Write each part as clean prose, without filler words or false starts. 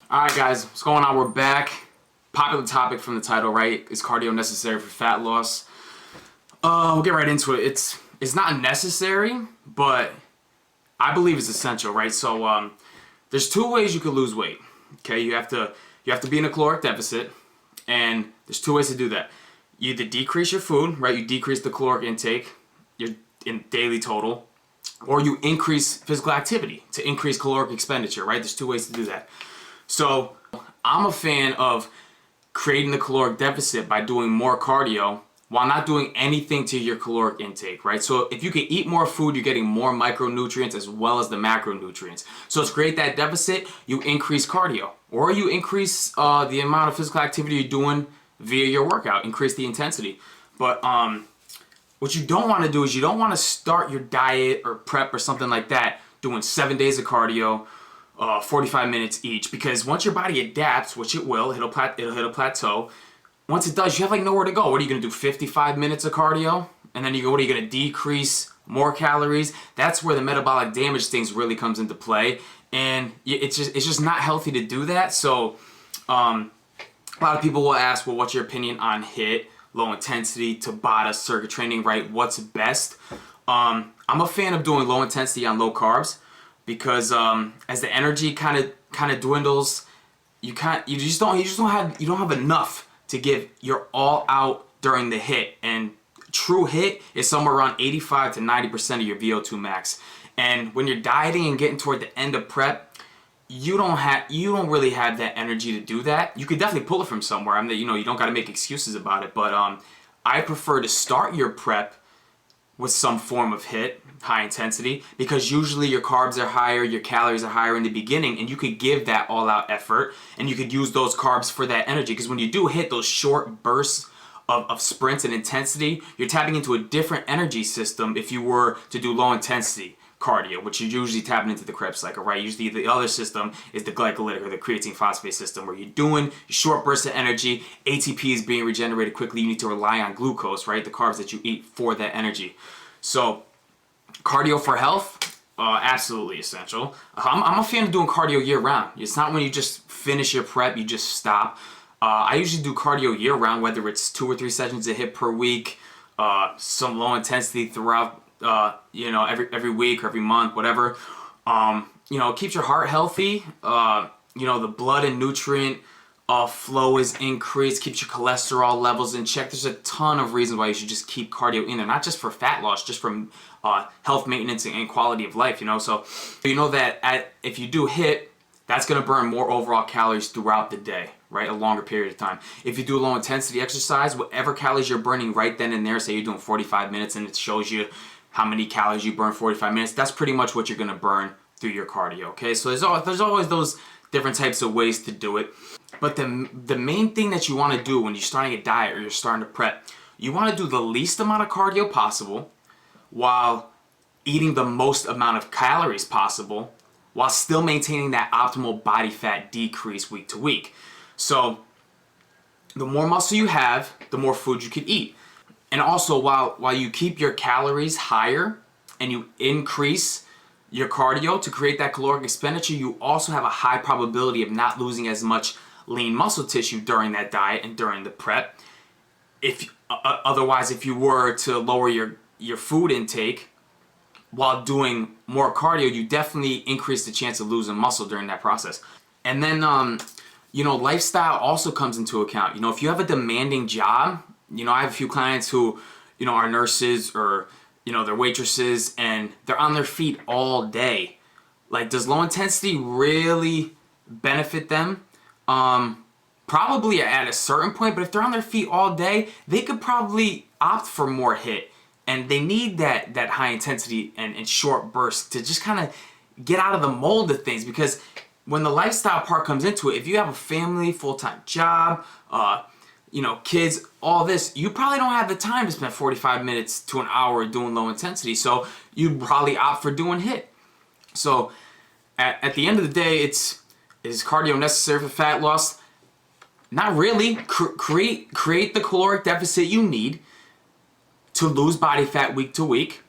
Alright guys, what's going on? We're back. Popular topic from the title, right? Is cardio necessary for fat loss? We'll get right into it. It's not necessary, but I believe it's essential, right? So there's two ways you could lose weight. Okay, you have to be in a caloric deficit, and there's two ways to do that. You either decrease your food, right? You decrease the caloric intake, your in daily total, or you increase physical activity to increase caloric expenditure, right? There's two ways to do that. So I'm a fan of creating the caloric deficit by doing more cardio while not doing anything to your caloric intake, right? So if you can eat more food, you're getting more micronutrients as well as the macronutrients. So to create that deficit, you increase cardio, or you increase the amount of physical activity you're doing via your workout, increase the intensity. But what you don't want to do is you don't want to start your diet or prep or something like that doing 7 days of cardio, 45 minutes each, because once your body adapts, which it will, it'll hit a plateau. Once it does, you have like nowhere to go. What are you going to do? 55 minutes of cardio? And then what are you going to decrease more calories? That's where the metabolic damage things really comes into play. And it's just not healthy to do that. So a lot of people will ask, well, what's your opinion on HIIT, low intensity, Tabata, circuit training, right? What's best? I'm a fan of doing low intensity on low carbs, because as the energy kind of dwindles, you don't have enough to give your all out during the HIIT. And true HIIT is somewhere around 85 to 90% of your VO2 max. And when you're dieting and getting toward the end of prep, you don't really have that energy to do that. You could definitely pull it from somewhere. I mean, you don't got to make excuses about it. But I prefer to start your prep with some form of HIIT, high intensity, because usually your carbs are higher, your calories are higher in the beginning, and you could give that all-out effort, and you could use those carbs for that energy. Because when you do hit those short bursts of sprints and intensity, you're tapping into a different energy system if you were to do low-intensity cardio, which you're usually tapping into the Krebs cycle, right? Usually the other system is the glycolytic or the creatine phosphate system, where you're doing short bursts of energy, ATP is being regenerated quickly, you need to rely on glucose, right? The carbs that you eat for that energy. So cardio for health, absolutely essential. I'm a fan of doing cardio year round. It's not when you just finish your prep, you just stop. I usually do cardio year round, whether it's 2 or 3 sessions of HIIT per week, some low intensity throughout every week or every month, whatever. It keeps your heart healthy. The blood and nutrient flow is increased, keeps your cholesterol levels in check. There's a ton of reasons why you should just keep cardio in there, not just for fat loss, just from health maintenance and quality of life. So you know that if you do HIIT, that's going to burn more overall calories throughout the day, right? A longer period of time. If you do low intensity exercise, whatever calories you're burning right then and there, say you're doing 45 minutes and it shows you how many calories you burn 45 minutes, that's pretty much what you're going to burn through your cardio, okay? So there's always those different types of ways to do it. But the main thing that you want to do when you're starting a diet or you're starting to prep, you want to do the least amount of cardio possible while eating the most amount of calories possible, while still maintaining that optimal body fat decrease week to week. So the more muscle you have, the more food you can eat. And also, while you keep your calories higher and you increase your cardio to create that caloric expenditure, you also have a high probability of not losing as much lean muscle tissue during that diet and during the prep. Otherwise, if you were to lower your food intake while doing more cardio, you definitely increase the chance of losing muscle during that process. And then, lifestyle also comes into account. If you have a demanding job, I have a few clients who, are nurses or, they're waitresses, and they're on their feet all day. Like, does low intensity really benefit them? Probably at a certain point, but if they're on their feet all day, they could probably opt for more HIIT. And they need that high intensity and short bursts to just kind of get out of the mold of things. Because when the lifestyle part comes into it, if you have a family, full-time job, kids, all this, you probably don't have the time to spend 45 minutes to an hour doing low intensity. So you probably opt for doing HIIT. So at the end of the day, is cardio necessary for fat loss? Not really. Create the caloric deficit you need to lose body fat week to week,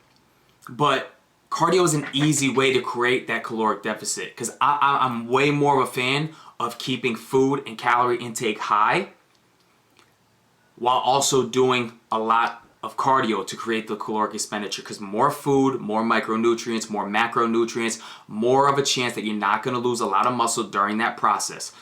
but cardio is an easy way to create that caloric deficit, because I'm way more of a fan of keeping food and calorie intake high while also doing a lot of cardio to create the caloric expenditure, because more food, more micronutrients, more macronutrients, more of a chance that you're not going to lose a lot of muscle during that process.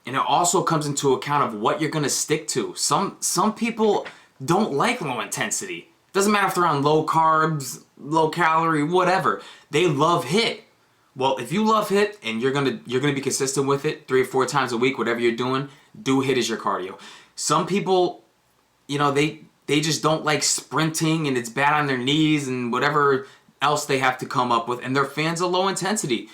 And it also comes into account of what you're going to stick to. Some people don't like low intensity. Doesn't matter if they're on low carbs, low calorie, whatever. They love HIIT. Well, if you love HIIT and you're gonna be consistent with it 3 or 4 times a week, whatever you're doing, do HIIT as your cardio. Some people, they just don't like sprinting and it's bad on their knees and whatever else they have to come up with, and they're fans of low intensity.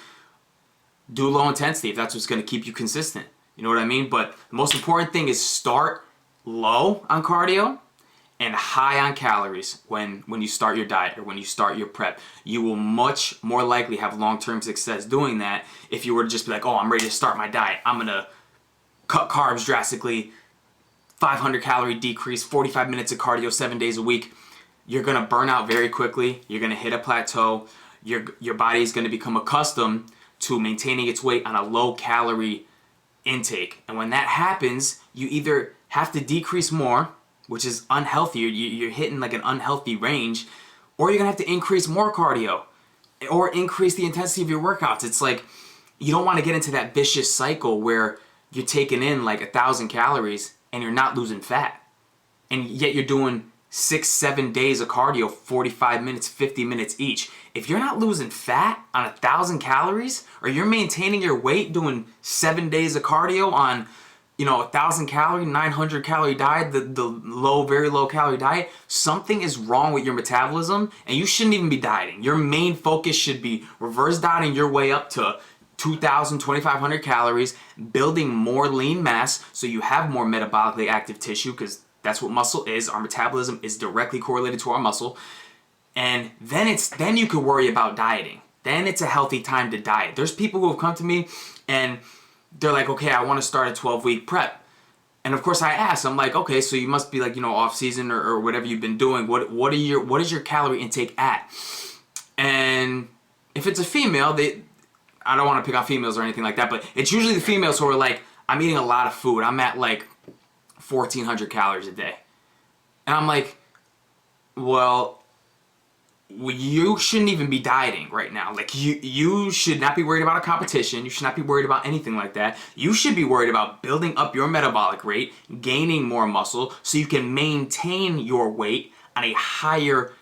Do low intensity if that's what's going to keep you consistent. You know what I mean? But the most important thing is start low on cardio and high on calories when you start your diet or when you start your prep. You will much more likely have long-term success doing that if you were to just be like, oh, I'm ready to start my diet. I'm going to cut carbs drastically, 500 calorie decrease, 45 minutes of cardio 7 days a week. You're going to burn out very quickly. You're going to hit a plateau. Your body is going to become accustomed to maintaining its weight on a low calorie intake. And when that happens, you either have to decrease more, which is unhealthy. You're hitting like an unhealthy range, or you're going to have to increase more cardio or increase the intensity of your workouts. It's like you don't want to get into that vicious cycle where you're taking in like 1,000 calories and you're not losing fat. And yet you're doing 6-7 days of cardio, 45 minutes, 50 minutes each. If you're not losing fat on 1,000 calories, or you're maintaining your weight doing 7 days of cardio on, 1,000 calorie, 900 calorie diet, the low, very low calorie diet, something is wrong with your metabolism, and you shouldn't even be dieting. Your main focus should be reverse dieting your way up to 2,000, 2,500 calories, building more lean mass so you have more metabolically active tissue, because that's what muscle is. Our metabolism is directly correlated to our muscle. And then you could worry about dieting. Then it's a healthy time to diet. There's people who have come to me and they're like, okay, I want to start a 12-week prep. And of course I ask, I'm like, okay, so you must be like, off season or whatever you've been doing. What is your calorie intake at? And if it's a female, I don't want to pick on females or anything like that, but it's usually the females who are like, I'm eating a lot of food. I'm at like 1,400 calories a day. And I'm like, well, you shouldn't even be dieting right now. Like you should not be worried about a competition. You should not be worried about anything like that. You should be worried about building up your metabolic rate, gaining more muscle so you can maintain your weight on a higher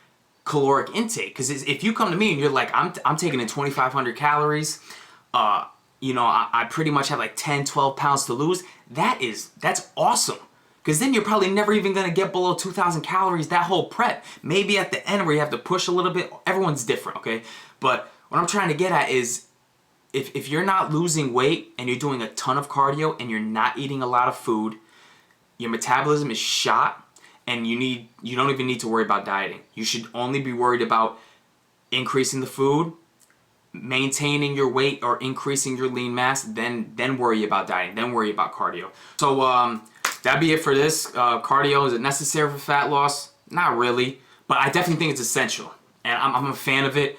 caloric intake. Because if you come to me and you're like, I'm taking in 2,500 calories, I pretty much have like 10, 12 pounds to lose. That's awesome. Because then you're probably never even going to get below 2,000 calories that whole prep. Maybe at the end where you have to push a little bit. Everyone's different, okay? But what I'm trying to get at is if you're not losing weight and you're doing a ton of cardio and you're not eating a lot of food, your metabolism is shot and you don't even need to worry about dieting. You should only be worried about increasing the food, maintaining your weight, or increasing your lean mass, then worry about dieting, then worry about cardio. So that'd be it for this. Cardio, is it necessary for fat loss? Not really, but I definitely think it's essential. And I'm a fan of it.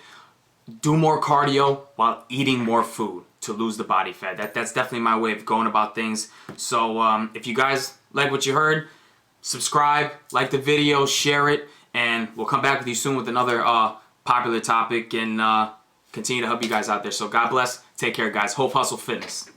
Do more cardio while eating more food to lose the body fat. That's definitely my way of going about things. So if you guys like what you heard, subscribe, like the video, share it, and we'll come back with you soon with another popular topic and continue to help you guys out there. So God bless. Take care, guys. Hope Hustle Fitness.